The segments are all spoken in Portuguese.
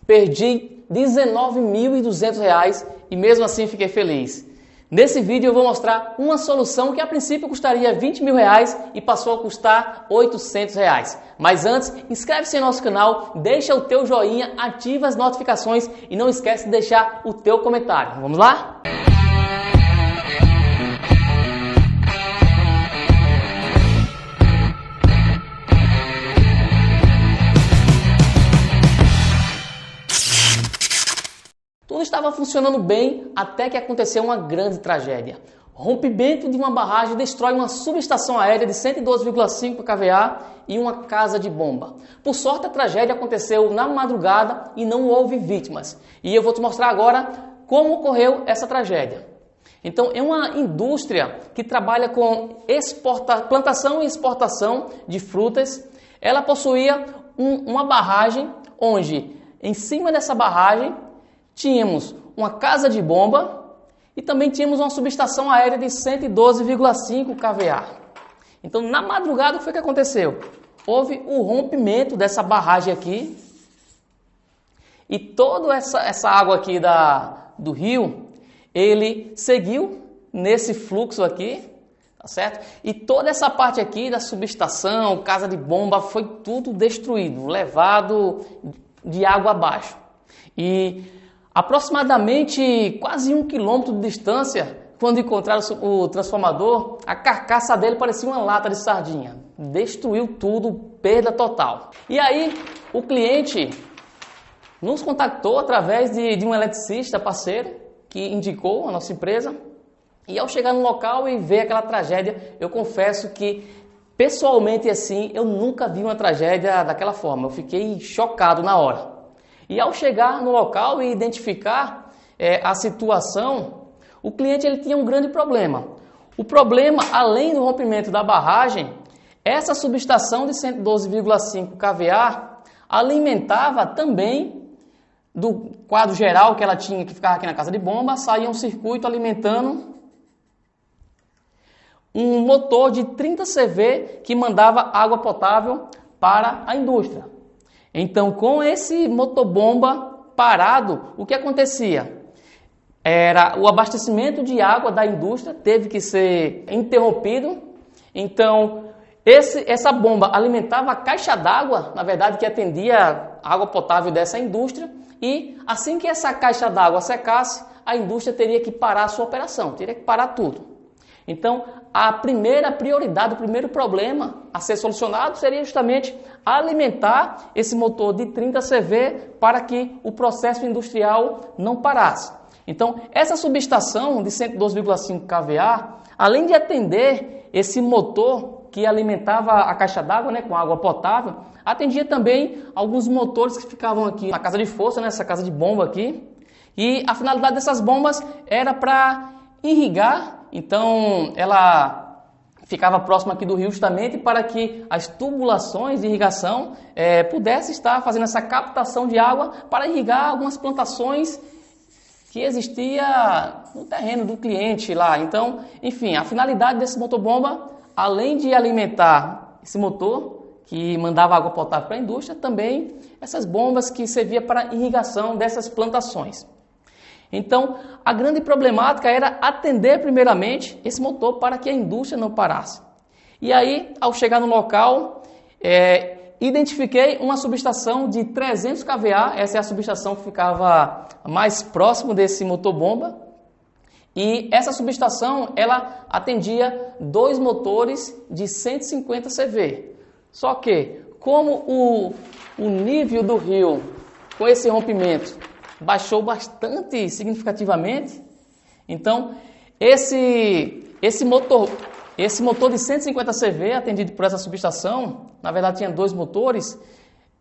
Perdi R$ 19.200 e mesmo assim fiquei feliz. Nesse vídeo eu vou mostrar uma solução que a princípio custaria R$20 mil e passou a custar R$800. Mas antes, inscreve-se no nosso canal, deixa o teu joinha, ativa as notificações e não esquece de deixar o teu comentário. Vamos lá? Tudo estava funcionando bem até que aconteceu uma grande tragédia. Rompimento de uma barragem destrói uma subestação aérea de 112,5 kVA e uma casa de bomba. Por sorte, a tragédia aconteceu na madrugada e não houve vítimas. E eu vou te mostrar agora como ocorreu essa tragédia. Então, é uma indústria que trabalha com plantação e exportação de frutas. Ela possuía uma barragem onde, em cima dessa barragem, tínhamos uma casa de bomba e também tínhamos uma subestação aérea de 112,5 kVA. Então, na madrugada, o que foi que aconteceu? Houve o rompimento dessa barragem aqui e toda essa água aqui do rio, ele seguiu nesse fluxo aqui, tá certo? E toda essa parte aqui da subestação, casa de bomba, foi tudo destruído, levado de água abaixo. E aproximadamente quase 1 quilômetro de distância, quando encontraram o transformador, a carcaça dele parecia uma lata de sardinha. Destruiu tudo, perda total. E aí o cliente nos contactou através de um eletricista parceiro que indicou a nossa empresa. E ao chegar no local e ver aquela tragédia, eu confesso que pessoalmente assim, eu nunca vi uma tragédia daquela forma. Eu fiquei chocado na hora. E ao chegar no local e identificar a situação, o cliente ele tinha um grande problema. O problema, além do rompimento da barragem, essa subestação de 112,5 kVA alimentava também, do quadro geral que ela tinha, que ficava aqui na casa de bomba, saía um circuito alimentando um motor de 30 CV que mandava água potável para a indústria. Então, com esse motobomba parado, o que acontecia? O abastecimento de água da indústria teve que ser interrompido. Então, essa bomba alimentava a caixa d'água, na verdade, que atendia a água potável dessa indústria. E assim que essa caixa d'água secasse, a indústria teria que parar a sua operação, teria que parar tudo. Então, a primeira prioridade, o primeiro problema a ser solucionado seria justamente alimentar esse motor de 30 CV para que o processo industrial não parasse. Então, essa subestação de 112,5 kVA, além de atender esse motor que alimentava a caixa d'água, com água potável, atendia também alguns motores que ficavam aqui na casa de força, nessa casa de bomba aqui. E a finalidade dessas bombas era para irrigar. Então, ela ficava próxima aqui do rio justamente para que as tubulações de irrigação pudessem estar fazendo essa captação de água para irrigar algumas plantações que existia no terreno do cliente lá. Então, enfim, a finalidade desse motobomba, além de alimentar esse motor que mandava água potável para a indústria, também essas bombas que serviam para irrigação dessas plantações. Então, a grande problemática era atender primeiramente esse motor para que a indústria não parasse. E aí, ao chegar no local, identifiquei uma subestação de 300 kVA, essa é a subestação que ficava mais próximo desse motor-bomba. E essa subestação, ela atendia 2 motores de 150 CV. Só que, como o nível do rio, com esse rompimento, baixou bastante significativamente, então esse motor de 150 CV atendido por essa subestação, na verdade tinha 2 motores,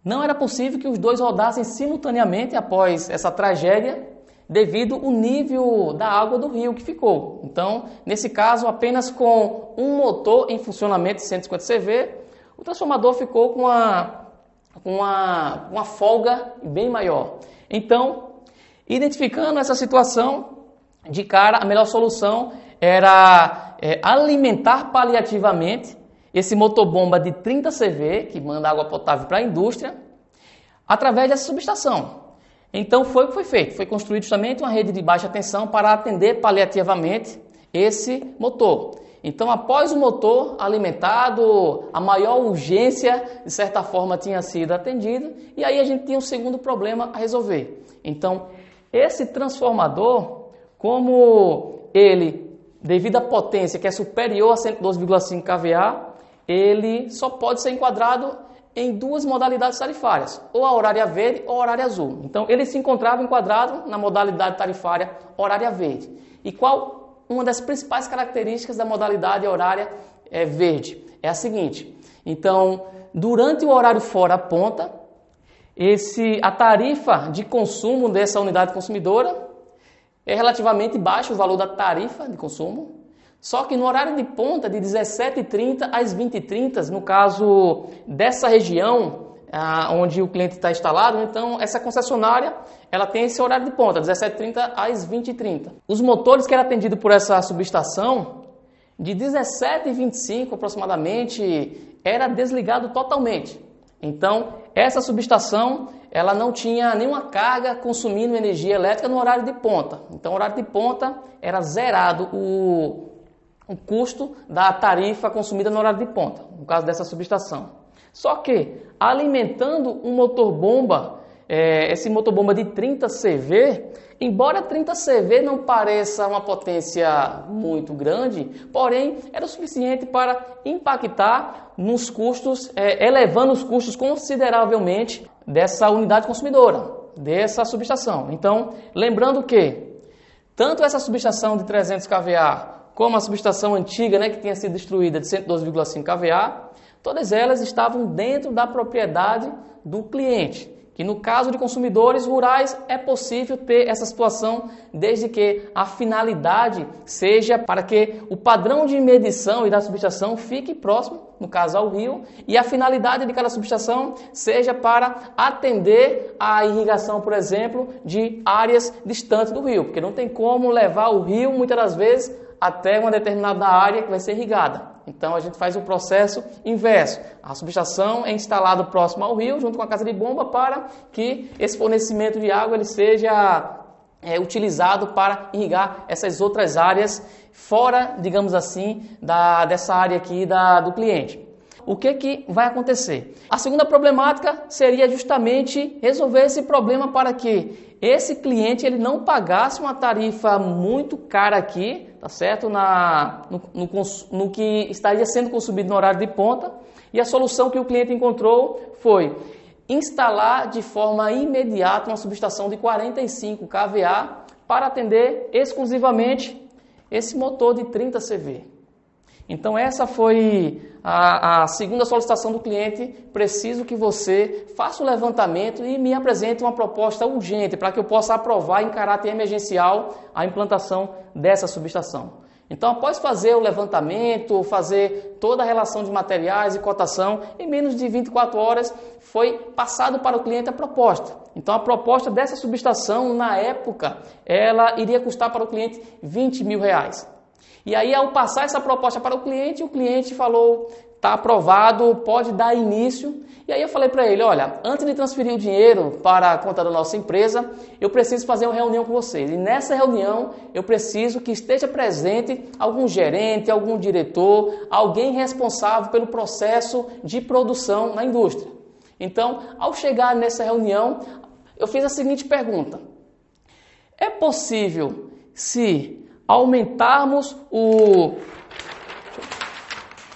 não era possível que os 2 rodassem simultaneamente após essa tragédia, devido ao nível da água do rio que ficou. Então, nesse caso, apenas com um motor em funcionamento de 150 CV, o transformador ficou com uma folga bem maior. Então, identificando essa situação, de cara, a melhor solução era alimentar paliativamente esse motobomba de 30 CV, que manda água potável para a indústria, através dessa subestação. Então foi o que foi feito, foi construído justamente uma rede de baixa tensão para atender paliativamente esse motor. Então, após o motor alimentado, a maior urgência, de certa forma, tinha sido atendida, e aí a gente tinha um segundo problema a resolver. Então, esse transformador, como ele, devido à potência que é superior a 112,5 kVA, ele só pode ser enquadrado em duas modalidades tarifárias, ou a horária verde ou a horária azul. Então, ele se encontrava enquadrado na modalidade tarifária horária verde. E qual uma das principais características da modalidade horária verde? É a seguinte: então, durante o horário fora ponta, a tarifa de consumo dessa unidade consumidora é relativamente baixo, o valor da tarifa de consumo. Só que no horário de ponta, de 17h30 às 20h30, no caso dessa região onde o cliente está instalado, então essa concessionária ela tem esse horário de ponta, 17h30 às 20h30. Os motores que eram atendidos por essa subestação, de 17h25 aproximadamente, era desligado totalmente. Então, essa subestação ela não tinha nenhuma carga consumindo energia elétrica no horário de ponta. Então, o horário de ponta era zerado o custo da tarifa consumida no horário de ponta, no caso dessa subestação. Só que, alimentando um motor-bomba, esse motor-bomba de 30 CV, embora 30 CV não pareça uma potência muito grande, porém, era o suficiente para impactar nos custos, elevando os custos consideravelmente dessa unidade consumidora, dessa subestação. Então, lembrando que, tanto essa subestação de 300 kVA, como a subestação antiga, que tinha sido destruída de 112,5 kVA, todas elas estavam dentro da propriedade do cliente, que no caso de consumidores rurais é possível ter essa situação desde que a finalidade seja para que o padrão de medição e da subestação fique próximo, no caso ao rio, e a finalidade de cada subestação seja para atender a irrigação, por exemplo, de áreas distantes do rio, porque não tem como levar o rio muitas das vezes até uma determinada área que vai ser irrigada. Então, a gente faz o processo inverso. A subestação é instalada próximo ao rio, junto com a casa de bomba, para que esse fornecimento de água ele seja utilizado para irrigar essas outras áreas fora, digamos assim, dessa área aqui do cliente. O que vai acontecer? A segunda problemática seria justamente resolver esse problema para que esse cliente ele não pagasse uma tarifa muito cara aqui, tá certo? No que estaria sendo consumido no horário de ponta. E a solução que o cliente encontrou foi instalar de forma imediata uma subestação de 45 kVA para atender exclusivamente esse motor de 30 CV. Então essa foi a segunda solicitação do cliente. Preciso que você faça o levantamento e me apresente uma proposta urgente para que eu possa aprovar em caráter emergencial a implantação dessa subestação. Então, após fazer o levantamento, fazer toda a relação de materiais e cotação, em menos de 24 horas foi passado para o cliente a proposta. Então, a proposta dessa subestação, na época, ela iria custar para o cliente R$20 mil. E aí, ao passar essa proposta para o cliente falou, está aprovado, pode dar início. E aí eu falei para ele, olha, antes de transferir o dinheiro para a conta da nossa empresa, eu preciso fazer uma reunião com vocês. E nessa reunião, eu preciso que esteja presente algum gerente, algum diretor, alguém responsável pelo processo de produção na indústria. Então, ao chegar nessa reunião, eu fiz a seguinte pergunta. É possível se aumentarmos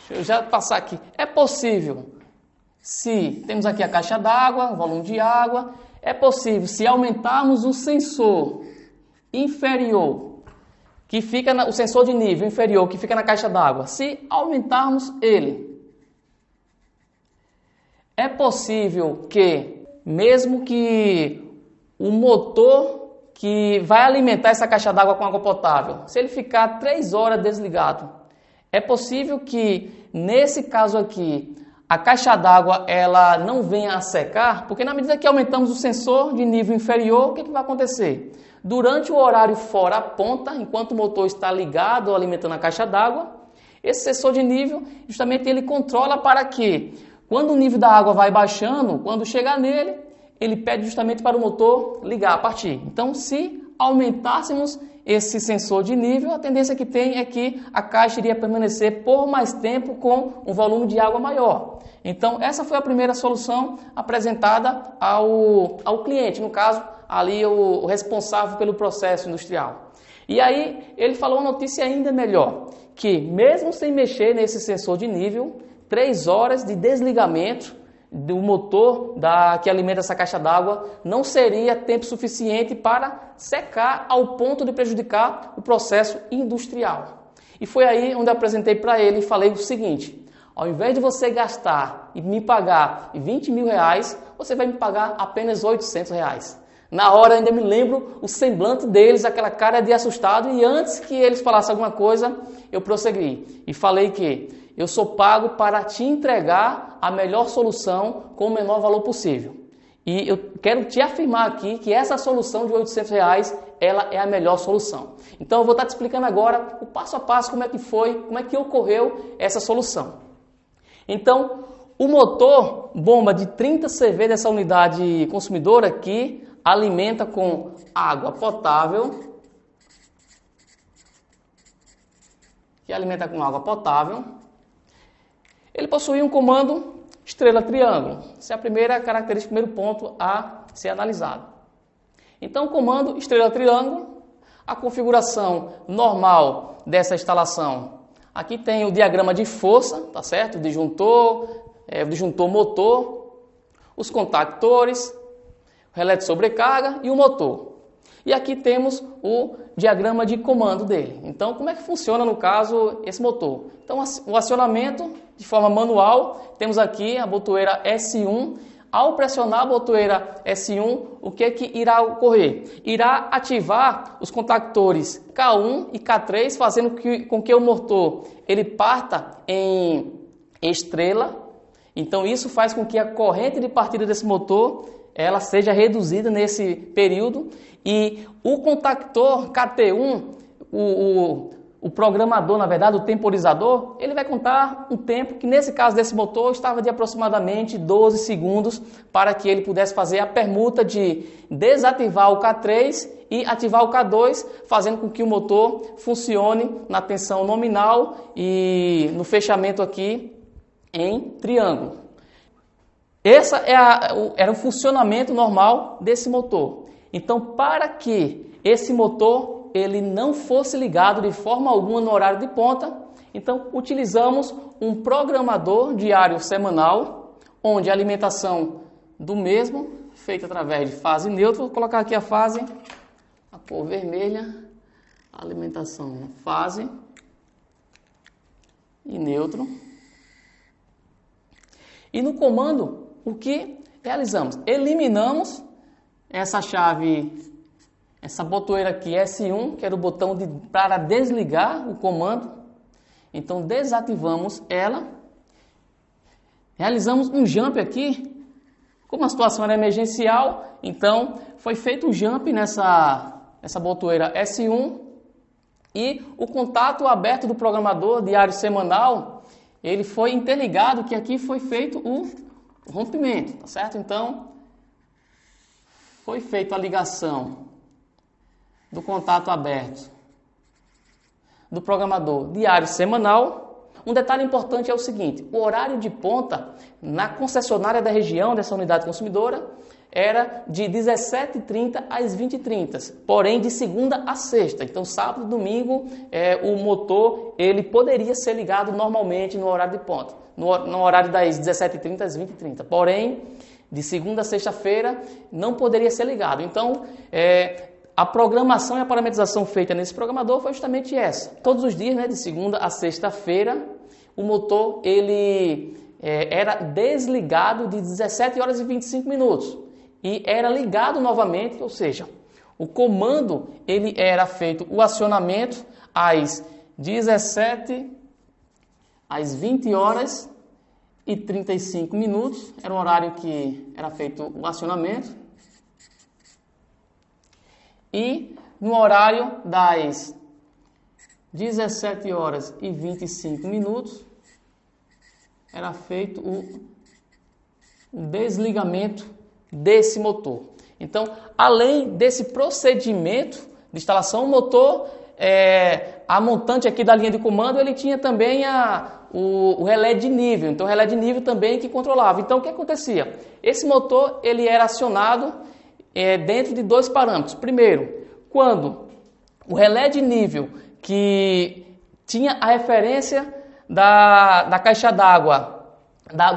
Deixa eu já passar aqui. É possível, se temos aqui a caixa d'água, o volume de água, é possível se aumentarmos o sensor inferior, que fica o sensor de nível inferior, que fica na caixa d'água, se aumentarmos ele, é possível que, mesmo que o motor que vai alimentar essa caixa d'água com água potável, se ele ficar 3 horas desligado, é possível que, nesse caso aqui, a caixa d'água ela não venha a secar, porque na medida que aumentamos o sensor de nível inferior, o que vai acontecer? Durante o horário fora ponta, enquanto o motor está ligado alimentando a caixa d'água, esse sensor de nível, justamente ele controla para que, quando o nível da água vai baixando, quando chegar nele, ele pede justamente para o motor ligar, partir. Então, se aumentássemos esse sensor de nível, a tendência que tem é que a caixa iria permanecer por mais tempo com um volume de água maior. Então, essa foi a primeira solução apresentada ao cliente, no caso, ali o responsável pelo processo industrial. E aí, ele falou uma notícia ainda melhor, que mesmo sem mexer nesse sensor de nível, 3 horas de desligamento do motor que alimenta essa caixa d'água não seria tempo suficiente para secar ao ponto de prejudicar o processo industrial. E foi aí onde eu apresentei para ele e falei o seguinte: ao invés de você gastar e me pagar 20 mil reais, você vai me pagar apenas 800 reais. Na hora ainda me lembro o semblante deles, aquela cara de assustado, e antes que eles falassem alguma coisa, eu prossegui e falei que eu sou pago para te entregar a melhor solução com o menor valor possível. E eu quero te afirmar aqui que essa solução de 800 reais, ela é a melhor solução. Então eu vou estar te explicando agora o passo a passo como é que foi, como é que ocorreu essa solução. Então, o motor bomba de 30 CV dessa unidade consumidora aqui alimenta com água potável, Ele possui um comando estrela-triângulo. Essa é a primeira característica, o primeiro ponto a ser analisado. Então, o comando estrela-triângulo, a configuração normal dessa instalação. Aqui tem o diagrama de força, tá certo? O disjuntor motor, os contactores, o relé de sobrecarga e o motor. E aqui temos o diagrama de comando dele. Então, como é que funciona, no caso, esse motor? Então, o acionamento de forma manual, temos aqui a botoeira S1. Ao pressionar a botoeira S1, o que é que irá ocorrer? Irá ativar os contactores K1 e K3, fazendo com que o motor ele parta em estrela. Então, isso faz com que a corrente de partida desse motor ela seja reduzida nesse período, e o contactor KT1, o programador, na verdade, o temporizador, ele vai contar um tempo que, nesse caso desse motor, estava de aproximadamente 12 segundos para que ele pudesse fazer a permuta de desativar o K3 e ativar o K2, fazendo com que o motor funcione na tensão nominal e no fechamento aqui em triângulo. Esse era o funcionamento normal desse motor. Então, para que esse motor ele não fosse ligado de forma alguma no horário de ponta, então utilizamos um programador diário semanal, onde a alimentação do mesmo, feita através de fase neutra, vou colocar aqui a fase, a cor vermelha, alimentação fase e neutro. E no comando, o que realizamos? Eliminamos essa chave, essa botoeira aqui S1, que era o botão para desligar o comando. Então desativamos ela. Realizamos um jump aqui. Como a situação era emergencial, então foi feito um jump nessa botoeira S1. E o contato aberto do programador diário semanal, ele foi interligado, que aqui foi feito o rompimento, tá certo? Então, foi feita a ligação do contato aberto do programador diário semanal. Um detalhe importante é o seguinte: o horário de ponta na concessionária da região dessa unidade consumidora era de 17h30 às 20h30, porém de segunda a sexta. Então, sábado e domingo, o motor ele poderia ser ligado normalmente no horário de ponta, no horário das 17h30 às 20h30. Porém, de segunda a sexta-feira, não poderia ser ligado. Então, a programação e a parametrização feita nesse programador foi justamente essa. Todos os dias, de segunda a sexta-feira, o motor ele era desligado de 17 horas e 25 minutos. E era ligado novamente, ou seja, o comando ele era feito, o acionamento às 20 horas e 35 minutos, era o horário que era feito o acionamento. E no horário das 17 horas e 25 minutos, era feito o desligamento desse motor. Então, além desse procedimento de instalação, o motor, a montante aqui da linha de comando, ele tinha também o relé de nível. Então, o relé de nível também que controlava. Então, o que acontecia? Esse motor ele era acionado dentro de dois parâmetros. Primeiro, quando o relé de nível que tinha a referência da caixa d'água,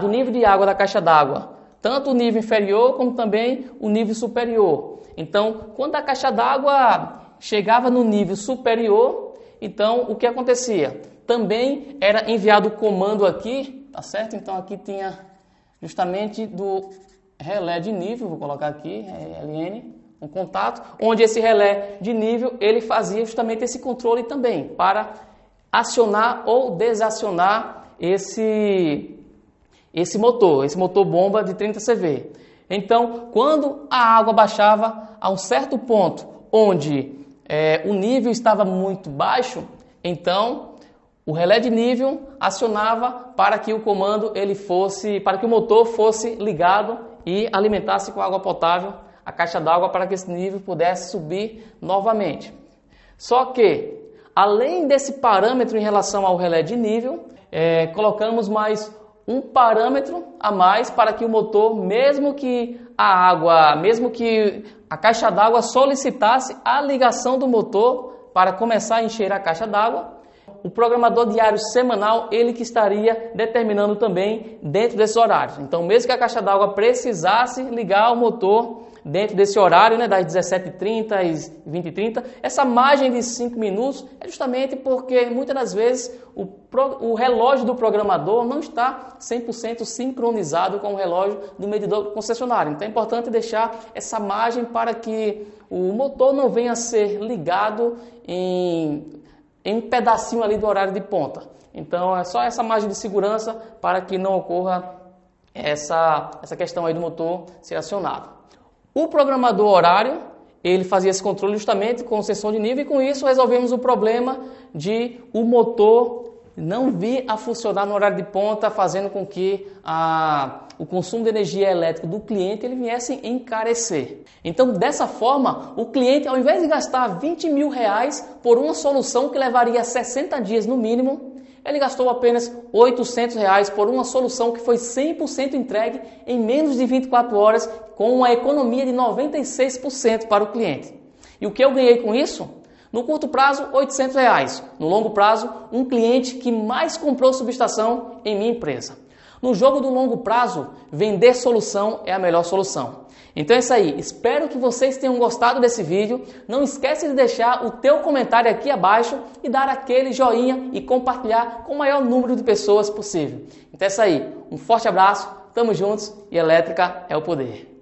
do nível de água da caixa d'água, tanto o nível inferior como também o nível superior. Então, quando a caixa d'água chegava no nível superior, então o que acontecia? Também era enviado o comando aqui, tá certo? Então aqui tinha justamente do relé de nível, vou colocar aqui, LN, um contato, onde esse relé de nível ele fazia justamente esse controle também, para acionar ou desacionar esse motor bomba de 30 CV. Então, quando a água baixava a um certo ponto, onde o nível estava muito baixo, então o relé de nível acionava para que o comando para que o motor fosse ligado e alimentasse com água potável a caixa d'água para que esse nível pudesse subir novamente. Só que, além desse parâmetro em relação ao relé de nível, colocamos mais um parâmetro a mais para que o motor, mesmo que a caixa d'água solicitasse a ligação do motor para começar a encher a caixa d'água, o programador diário semanal, ele que estaria determinando também dentro desses horários. Então, mesmo que a caixa d'água precisasse ligar o motor dentro desse horário, das 17h30 às 20h30, essa margem de 5 minutos é justamente porque muitas das vezes o relógio do programador não está 100% sincronizado com o relógio do medidor concessionário. Então é importante deixar essa margem para que o motor não venha a ser ligado em um pedacinho ali do horário de ponta. Então é só essa margem de segurança para que não ocorra essa questão aí do motor ser acionado. O programador horário, ele fazia esse controle justamente com sensor de nível e com isso resolvemos o problema de o motor não vir a funcionar no horário de ponta, fazendo com que o consumo de energia elétrica do cliente ele viesse a encarecer. Então, dessa forma, o cliente, ao invés de gastar R$20 mil por uma solução que levaria 60 dias no mínimo, ele gastou apenas R$800 por uma solução que foi 100% entregue em menos de 24 horas, com uma economia de 96% para o cliente. E o que eu ganhei com isso? No curto prazo, R$800. No longo prazo, um cliente que mais comprou subestação em minha empresa. No jogo do longo prazo, vender solução é a melhor solução. Então é isso aí, espero que vocês tenham gostado desse vídeo. Não esquece de deixar o teu comentário aqui abaixo e dar aquele joinha e compartilhar com o maior número de pessoas possível. Então é isso aí, um forte abraço, tamo juntos e elétrica é o poder.